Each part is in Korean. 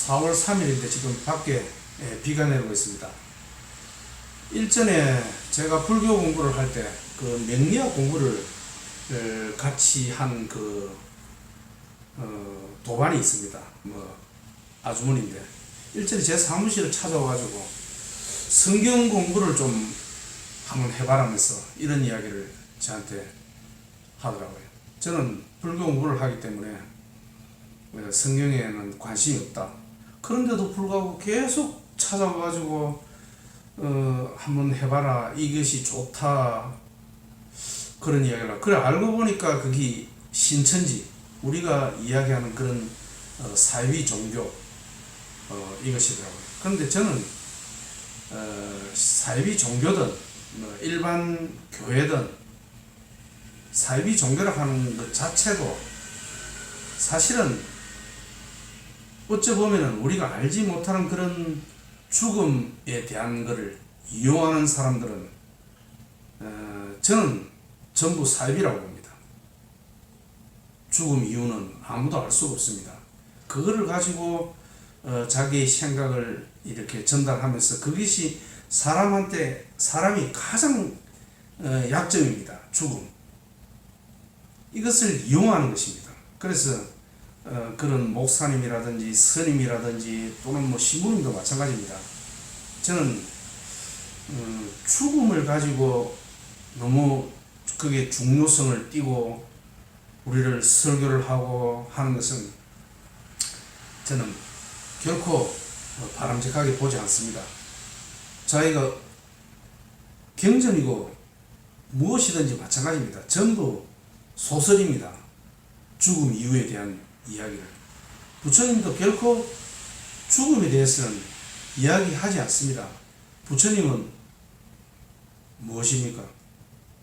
4월 3일인데 지금 밖에 비가 내리고 있습니다. 일전에 제가 불교 공부를 할 때 그 명리학 공부를 같이 한 도반이 있습니다. 아주머니인데 일전에 제 사무실을 찾아와가지고 성경 공부를 좀 한번 해봐라면서 이런 이야기를 저한테 하더라고요. 저는 불교 공부를 하기 때문에 성경에는 관심이 없다. 그런데도 불구하고 계속 찾아와가지고 한번 해봐라, 이것이 좋다, 그런 이야기를 하고, 그래 알고 보니까 그게 신천지, 우리가 이야기하는 그런 사이비 종교 이것이더라고요. 그런데 저는 사이비 종교든 일반 교회든 사이비 종교라고 하는 것 자체도 사실은 어찌 보면은 우리가 알지 못하는 그런 죽음에 대한 것을 이용하는 사람들은 저는 전부 사이비라고 봅니다. 죽음 이유는 아무도 알 수가 없습니다. 그거를 가지고 자기의 생각을 이렇게 전달하면서, 그것이 사람이 가장 약점입니다. 죽음. 이것을 이용하는 것입니다. 그래서 그런 목사님이라든지 스님이라든지 또는 신부님도 마찬가지입니다. 저는 죽음을 가지고 너무 그게 중요성을 띠고 우리를 설교를 하고 하는 것은 저는 결코 바람직하게 보지 않습니다. 저희가 경전이고 무엇이든지 마찬가지입니다. 전부 소설입니다. 죽음 이후에 대한 이야기를. 부처님도 결코 죽음에 대해서는 이야기하지 않습니다. 부처님은 무엇입니까?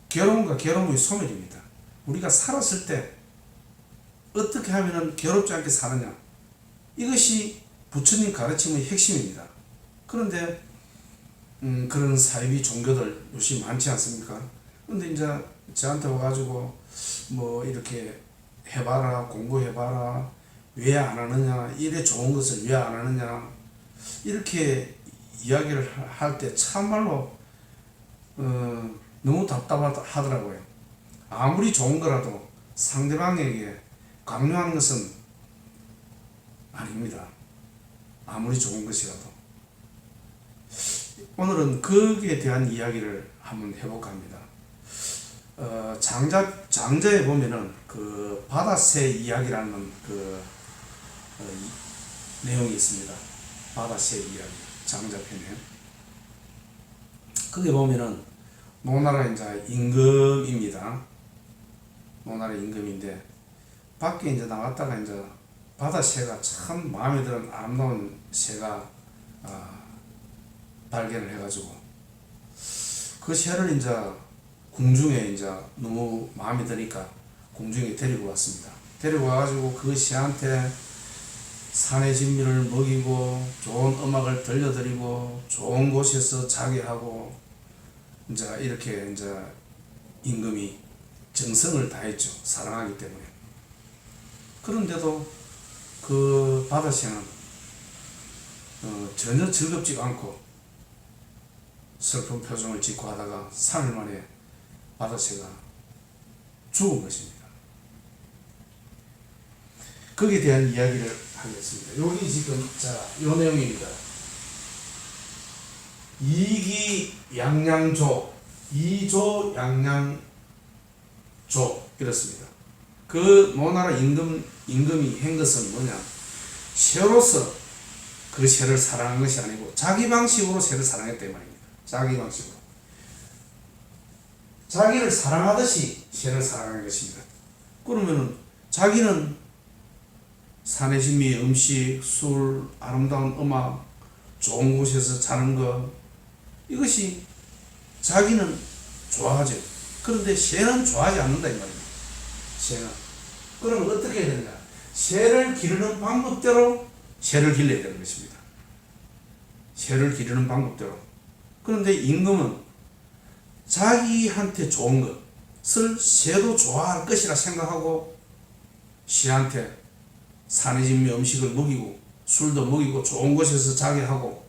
괴로움과 괴로움의 소멸입니다. 우리가 살았을 때 어떻게 하면 괴롭지 않게 사느냐, 이것이 부처님 가르침의 핵심입니다. 그런데 그런 사이비 종교들 요즘 많지 않습니까? 근데 이제 저한테 와가지고 이렇게 해봐라, 공부해봐라, 왜 안 하느냐, 이래 좋은 것을 왜 안 하느냐, 이렇게 이야기를 할 때 참말로 너무 답답하더라고요. 아무리 좋은 거라도 상대방에게 강요하는 것은 아닙니다. 아무리 좋은 것이라도. 오늘은 거기에 대한 이야기를 한번 해볼까 합니다. 장자에 보면은 그 바다새 이야기라는 내용이 있습니다. 바다새 이야기, 장자편에. 거기 보면은 노나라 이제 임금입니다. 노나라 임금인데 밖에 이제 나갔다가 이제 바다새가 참 마음에 드는 아름다운 새가 발견을 해가지고 그 새를 이제 궁중에 이제 너무 마음에 드니까 궁중에 데리고 왔습니다. 데리고 와가지고 그 새한테 산의 진미를 먹이고 좋은 음악을 들려드리고 좋은 곳에서 자게 하고 이제 이렇게 이제 임금이 정성을 다했죠. 사랑하기 때문에. 그런데도 그 바다새는 전혀 즐겁지가 않고 슬픈 표정을 짓고 하다가 3일 만에 바다새가 죽은 것입니다. 거기에 대한 이야기를 하겠습니다. 여기 지금 요 내용입니다. 이기양양조, 이조양양조, 이렇습니다. 그 노나라 임금이 한 것은 뭐냐, 새로서 그 새를 사랑한 것이 아니고 자기 방식으로 새를 사랑했단 말입니다. 자기 방식으로. 자기를 사랑하듯이 새를 사랑한 것입니다. 그러면은 자기는 산의 진미, 음식, 술, 아름다운 음악, 좋은 곳에서 자는 것, 이것이 자기는 좋아하죠. 그런데 새는 좋아하지 않는다 이 말입니다. 새는. 그러면 어떻게 해야 되느냐? 새를 기르는 방법대로 새를 길러야 되는 것입니다. 새를 기르는 방법대로. 그런데 임금은 자기한테 좋은 것을 새도 좋아할 것이라 생각하고 새한테 산의 진미 음식을 먹이고 술도 먹이고 좋은 곳에서 자게 하고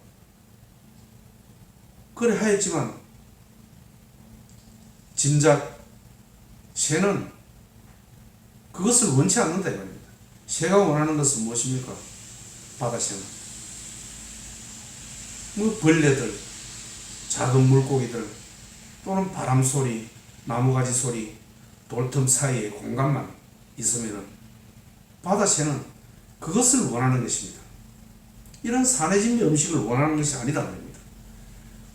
그래 하였지만 진작 새는 그것을 원치 않는다 이 말입니다. 새가 원하는 것은 무엇입니까? 바다새는 뭐 벌레들, 작은 물고기들 또는 바람소리, 나무가지 소리, 돌틈 사이에 공간만 있으면 바다새는 그것을 원하는 것입니다. 이런 산해진미 음식을 원하는 것이 아니다 말입니다.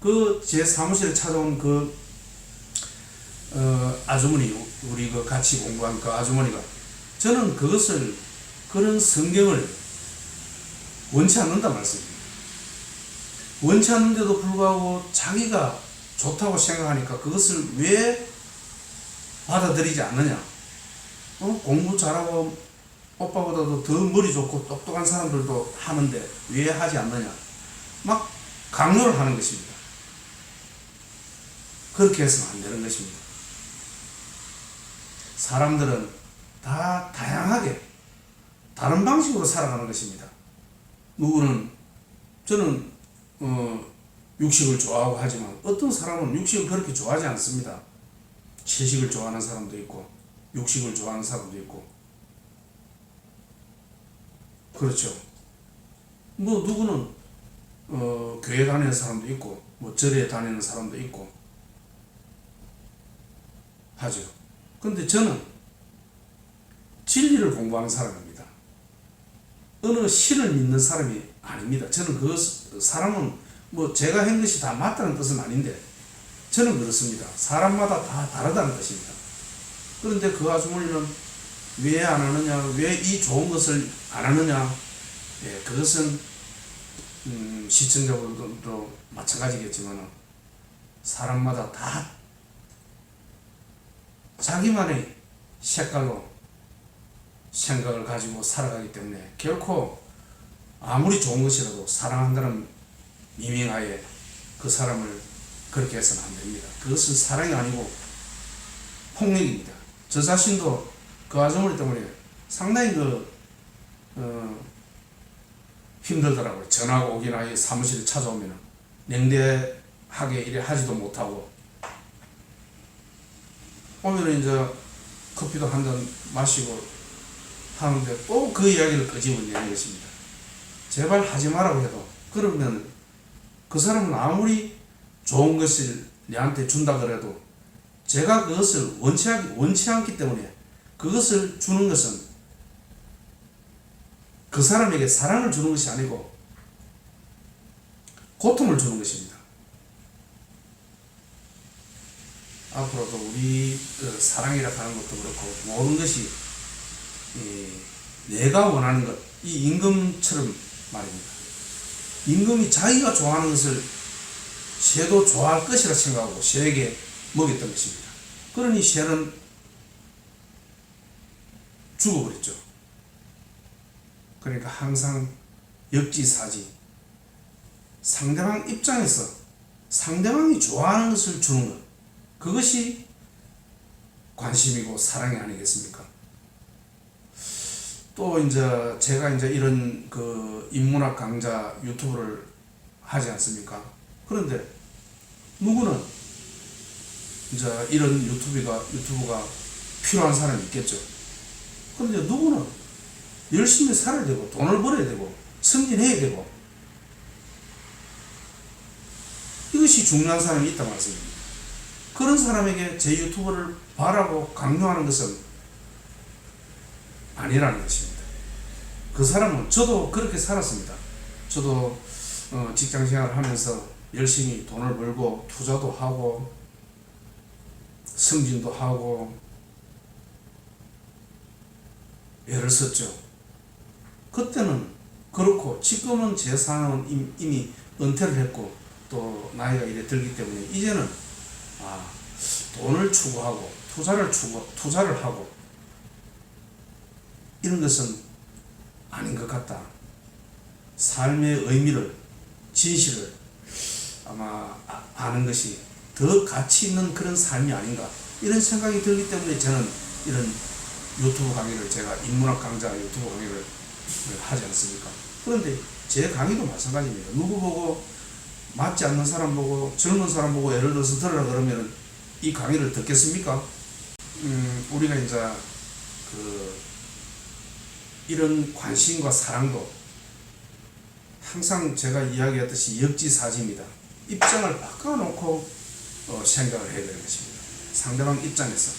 그 제 사무실에 찾아온 그 아주머니, 우리 그 같이 공부한 그 아주머니가 저는 그것을 그런 성경을 원치 않는다 말씀입니다. 원치 않는데도 불구하고 자기가 좋다고 생각하니까 그것을 왜 받아들이지 않느냐? 공부 잘하고 오빠보다도 더 머리 좋고 똑똑한 사람들도 하는데 왜 하지 않느냐? 막 강요를 하는 것입니다. 그렇게 해서는 안 되는 것입니다. 사람들은 다 다양하게 다른 방식으로 살아가는 것입니다. 누구는 저는 육식을 좋아하고 하지만 어떤 사람은 육식을 그렇게 좋아하지 않습니다. 채식을 좋아하는 사람도 있고 육식을 좋아하는 사람도 있고 그렇죠. 뭐 누구는 교회 다니는 사람도 있고 뭐 절에 다니는 사람도 있고 하죠. 근데 저는 진리를 공부하는 사람입니다. 어느 신을 믿는 사람이 아닙니다. 저는 그 사람은 뭐 제가 한 것이 다 맞다는 뜻은 아닌데 저는 그렇습니다. 사람마다 다 다르다는 뜻입니다. 그런데 그 아주머니는 왜 안 하느냐, 왜 이 좋은 것을 안 하느냐, 예, 그것은 시청자분들도 마찬가지겠지만 사람마다 다 자기만의 색깔로 생각을 가지고 살아가기 때문에 결코 아무리 좋은 것이라도 사랑한다는 미명하에 그 사람을 그렇게 해서는 안 됩니다. 그것은 사랑이 아니고 폭력입니다. 저 자신도 그 아주머니 때문에 상당히 힘들더라고요. 전화가 오기나 사무실에 찾아오면 냉대하게 이래 하지도 못하고 오늘은 이제 커피도 한 잔 마시고 하는데 또 그 이야기를 끄집어내는 것입니다. 제발 하지 말라고 해도 그러면 그 사람은 아무리 좋은 것을 내한테 준다 그래도 제가 그것을 원치 않기 때문에 그것을 주는 것은 그 사람에게 사랑을 주는 것이 아니고 고통을 주는 것입니다. 앞으로도 우리 사랑이라 하는 것도 그렇고 모든 것이 내가 원하는 것, 이 임금처럼 말입니다. 임금이 자기가 좋아하는 것을 새도 좋아할 것이라 생각하고 새에게 먹였던 것입니다. 그러니 새는 죽어버렸죠. 그러니까 항상 역지사지, 상대방 입장에서 상대방이 좋아하는 것을 주는 것, 그것이 관심이고 사랑이 아니겠습니까? 또 이제 제가 이제 이런 그 인문학 강좌 유튜브를 하지 않습니까? 그런데 누구는 이제 이런 유튜브가 필요한 사람이 있겠죠. 그런데 누구는 열심히 살아야 되고 돈을 벌어야 되고 승진해야 되고 이것이 중요한 사람이 있단 말씀입니다. 그런 사람에게 제 유튜브를 봐라고 강요하는 것은 아니라는 것입니다. 그 사람은 저도 그렇게 살았습니다. 저도 직장 생활을 하면서 열심히 돈을 벌고 투자도 하고 승진도 하고 애를 썼죠. 그때는 그렇고 지금은 제 상황은 이미 은퇴를 했고 또 나이가 이래 들기 때문에 이제는 돈을 추구하고 투자를 하고 이런 것은 아닌 것 같다. 삶의 의미를 진실을 아마 아는 것이 더 가치 있는 그런 삶이 아닌가 이런 생각이 들기 때문에 저는 이런 유튜브 강의를 제가 인문학 강좌 유튜브 강의를 하지 않습니까? 그런데 제 강의도 마찬가지입니다. 누구 보고, 맞지 않는 사람 보고, 젊은 사람 보고 예를 들어서 들으라 그러면 이 강의를 듣겠습니까? 우리가 이제 이런 관심과 사랑도 항상 제가 이야기했듯이 역지사지입니다. 입장을 바꿔놓고 생각을 해야 되는 것입니다. 상대방 입장에서.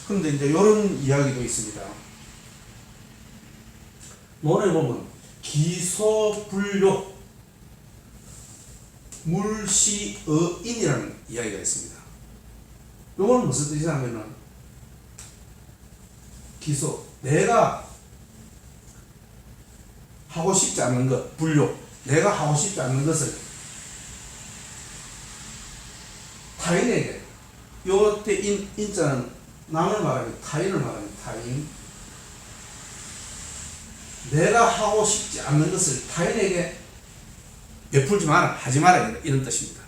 그런데 이제 이런 이야기도 있습니다. 논에 보면 기소불욕 물시어인이라는 이야기가 있습니다. 이거는 무슨 뜻이냐면은 기소, 내가 하고 싶지 않는 것, 불욕, 내가 하고 싶지 않는 것을 타인에게, 요때 인자는 남을 말하는 타인을 말하는 타인, 내가 하고 싶지 않는 것을 타인에게 베풀지 마라, 하지 마라, 이런 뜻입니다.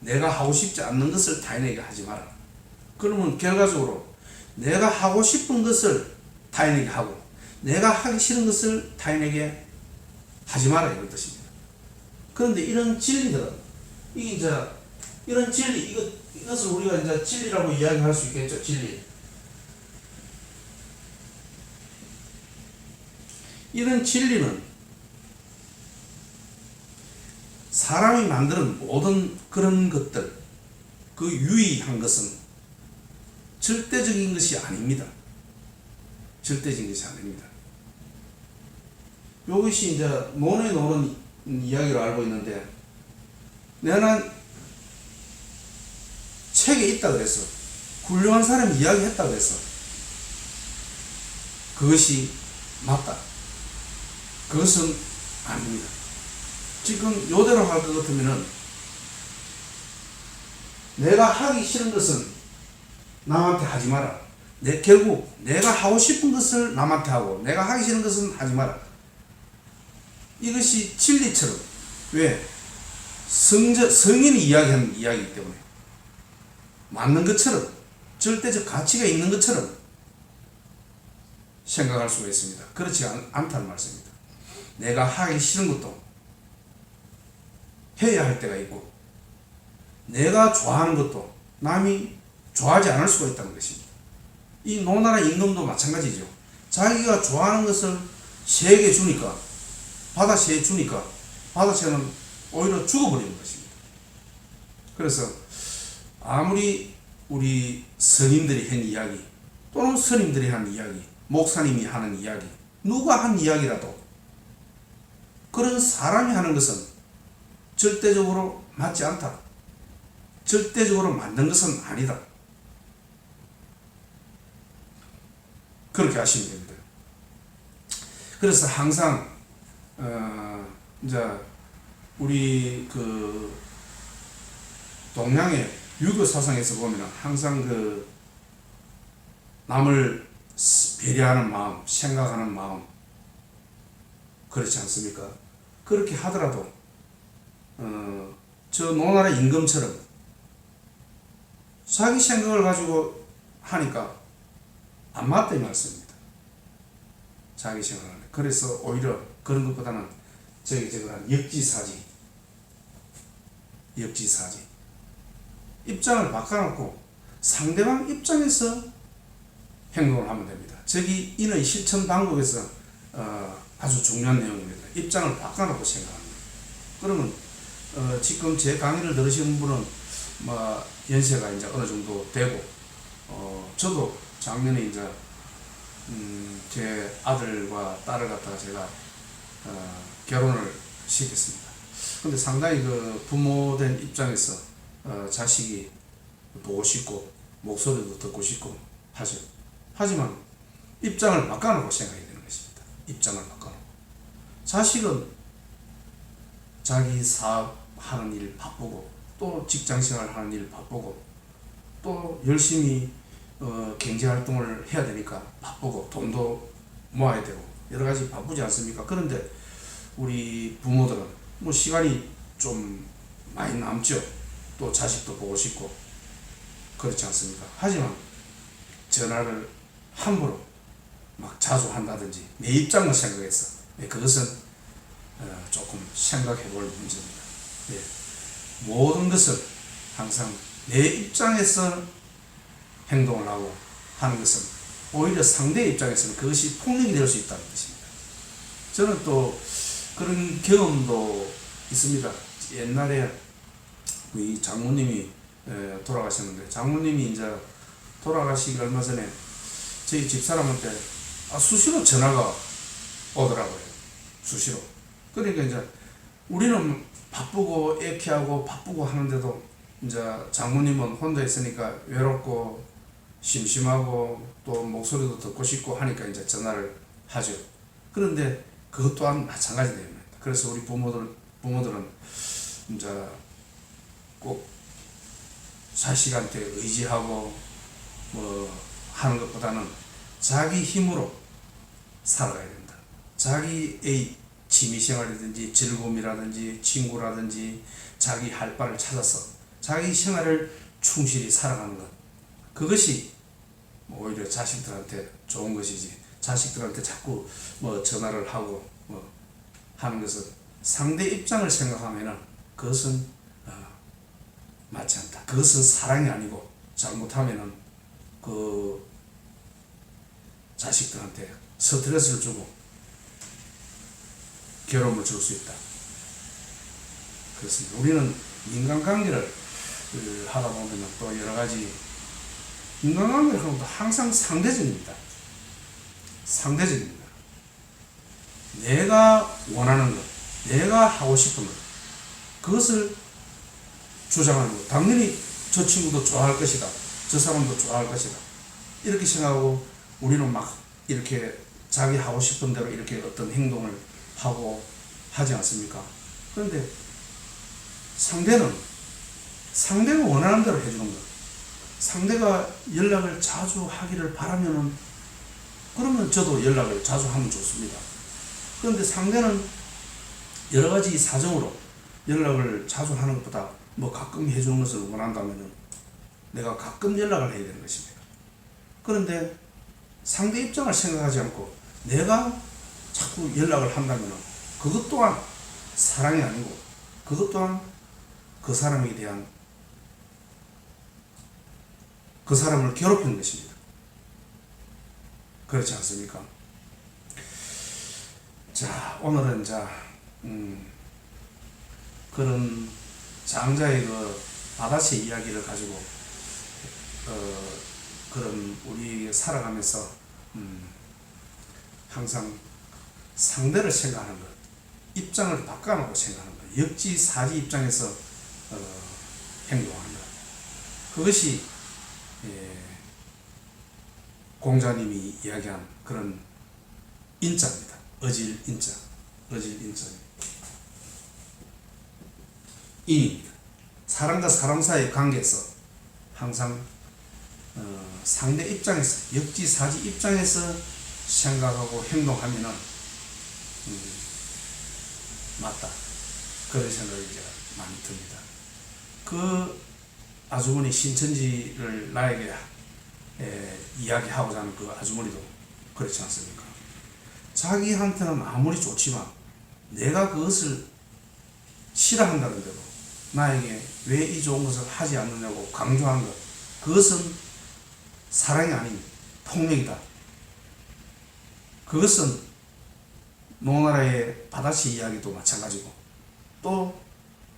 내가 하고 싶지 않는 것을 타인에게 하지 마라. 그러면 결과적으로 내가 하고 싶은 것을 타인에게 하고 내가 하기 싫은 것을 타인에게 하지 마라, 이런 뜻입니다. 그런데 이런 진리들은 이게 이제 이런 진리, 이것을 우리가 이제 진리라고 이야기할 수 있겠죠. 진리. 이런 진리는 사람이 만드는 모든 그런 것들, 그 유의한 것은 절대적인 것이 아닙니다. 절대적인 것이 아닙니다. 이것이 이제 논에 노는 이야기로 알고 있는데, 내가 책에 있다 그래서, 훌륭한 사람이 이야기했다 그래서 그것이 맞다, 그것은 아닙니다. 지금 요대로 할 것 같으면은 내가 하기 싫은 것은 남한테 하지 마라. 결국 내가 하고 싶은 것을 남한테 하고 내가 하기 싫은 것은 하지 마라. 이것이 진리처럼, 왜? 성인이 이야기하는 이야기이기 때문에 맞는 것처럼, 절대적 가치가 있는 것처럼 생각할 수가 있습니다. 그렇지 않다는 말씀입니다. 내가 하기 싫은 것도 해야 할 때가 있고, 내가 좋아하는 것도 남이 좋아하지 않을 수가 있다는 것입니다. 이 노나라 임금도 마찬가지죠. 자기가 좋아하는 것을 새에게 주니까, 바다새에 주니까 바다새는 오히려 죽어버리는 것입니다. 그래서 아무리 우리 스님들이 한 이야기, 또는 스님들이 한 이야기, 목사님이 하는 이야기, 누가 한 이야기라도 그런 사람이 하는 것은 절대적으로 맞지 않다, 절대적으로 맞는 것은 아니다, 그렇게 하시면 됩니다. 그래서 항상 이제 우리 동양의 유교 사상에서 보면 항상 남을 배려하는 마음, 생각하는 마음, 그렇지 않습니까? 그렇게 하더라도 저 노나라 임금처럼 자기 생각을 가지고 하니까 안 맞다, 이 말씀입니다. 자기 생각을 하니까. 그래서 오히려 그런 것보다는 저거는 역지사지, 입장을 바꿔놓고 상대방 입장에서 행동을 하면 됩니다. 저기 인의 실천 방법에서 아주 중요한 내용입니다. 입장을 바꿔놓고 생각합니다. 그러면 지금 제 강의를 들으시는 분은 연세가 이제 어느 정도 되고, 저도 작년에 이제 제 아들과 딸을 갖다가 제가 결혼을 시켰습니다. 근데 상당히 부모된 입장에서 자식이 보고 싶고 목소리도 듣고 싶고 하죠. 하지만 입장을 바꿔놓고 생각해야 되는 것입니다. 입장을 바꿔놓고. 자식은 자기 사업하는 일 바쁘고, 또 직장생활 하는 일 바쁘고, 또 열심히 경제활동을 해야 되니까 바쁘고, 돈도 모아야 되고 여러가지 바쁘지 않습니까? 그런데 우리 부모들은 시간이 좀 많이 남죠. 또 자식도 보고 싶고 그렇지 않습니까? 하지만 전화를 함부로 막 자주 한다든지 내 입장을 생각해서 그것은 조금 생각해 볼 문제입니다. 예. 모든 것을 항상 내 입장에서 행동을 하고 하는 것은 오히려 상대의 입장에서는 그것이 폭력이 될 수 있다는 것입니다. 저는 또 그런 경험도 있습니다. 옛날에 이 장모님이 돌아가셨는데, 장모님이 이제 돌아가시기 얼마 전에 저희 집사람한테 수시로 전화가 오더라고요. 수시로. 그러니까 이제 우리는 바쁘고 애 키우고 바쁘고 하는데도 이제 장모님은 혼자 있으니까 외롭고 심심하고 또 목소리도 듣고 싶고 하니까 이제 전화를 하죠. 그런데 그것 또한 마찬가지 됩니다. 그래서 우리 부모들은 이제 꼭 자식한테 의지하고 뭐 하는 것보다는 자기 힘으로 살아가야 된다. 자기의 취미생활이라든지 즐거움이라든지 친구라든지 자기 할 바를 찾아서 자기 생활을 충실히 살아가는 것, 그것이 오히려 자식들한테 좋은 것이지, 자식들한테 자꾸 뭐 전화를 하고 뭐 하는 것은 상대 입장을 생각하면은 그것은 맞지 않다. 그것은 사랑이 아니고 잘못하면은 그 자식들한테 스트레스를 주고 괴로움을 줄 수 있다. 그렇습니다. 우리는 인간관계를 하다 보면 또 여러 가지 인간관계를 하면 항상 상대적입니다. 상대적입니다. 내가 원하는 것, 내가 하고 싶은 것, 그것을 주장하는 것. 당연히 저 친구도 좋아할 것이다. 저 사람도 좋아할 것이다. 이렇게 생각하고 우리는 막 이렇게 자기 하고 싶은 대로 이렇게 어떤 행동을 하고 하지 않습니까? 그런데 상대가 원하는 대로 해주는 것. 상대가 연락을 자주 하기를 바라면은 그러면 저도 연락을 자주 하면 좋습니다. 그런데 상대는 여러 가지 사정으로 연락을 자주 하는 것보다 뭐 가끔 해주는 것을 원한다면은 내가 가끔 연락을 해야 되는 것입니다. 그런데 상대 입장을 생각하지 않고 내가 자꾸 연락을 한다면은 그것 또한 사랑이 아니고 그것 또한 그 사람에 대한 그 사람을 괴롭히는 것입니다. 그렇지 않습니까? 자, 오늘은 그런 장자의 그 바다치 이야기를 가지고 그런 우리 살아가면서 항상 상대를 생각하는 것, 입장을 바꿔놓고 생각하는 것, 역지사지 입장에서 행동하는 것, 그것이 공자님이 이야기한 그런 인자입니다. 어질 인자, 인입니다. 사람과 사람 사이의 관계에서 항상 상대 입장에서, 역지사지 입장에서 생각하고 행동하면은 맞다, 그런 생각이 이제 많이 듭니다. 그 아주머니 신천지를 나에게 이야기하고자 하는 그 아주머니도 그렇지 않습니까? 자기한테는 아무리 좋지만 내가 그것을 싫어한다는데도 나에게 왜 이 좋은 것을 하지 않느냐고 강조하는 것, 그것은 사랑이 아닌 폭력이다. 그것은 노나라의 바다치 이야기도 마찬가지고, 또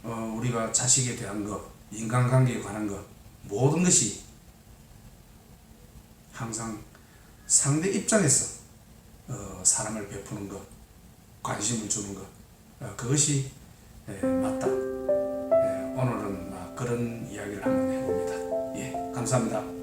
우리가 자식에 대한 것, 인간관계에 관한 것, 모든 것이 항상 상대 입장에서 사랑을 베푸는 것, 관심을 주는 것, 그것이 맞다. 오늘은 그런 이야기를 한번 해봅니다. 예, 감사합니다.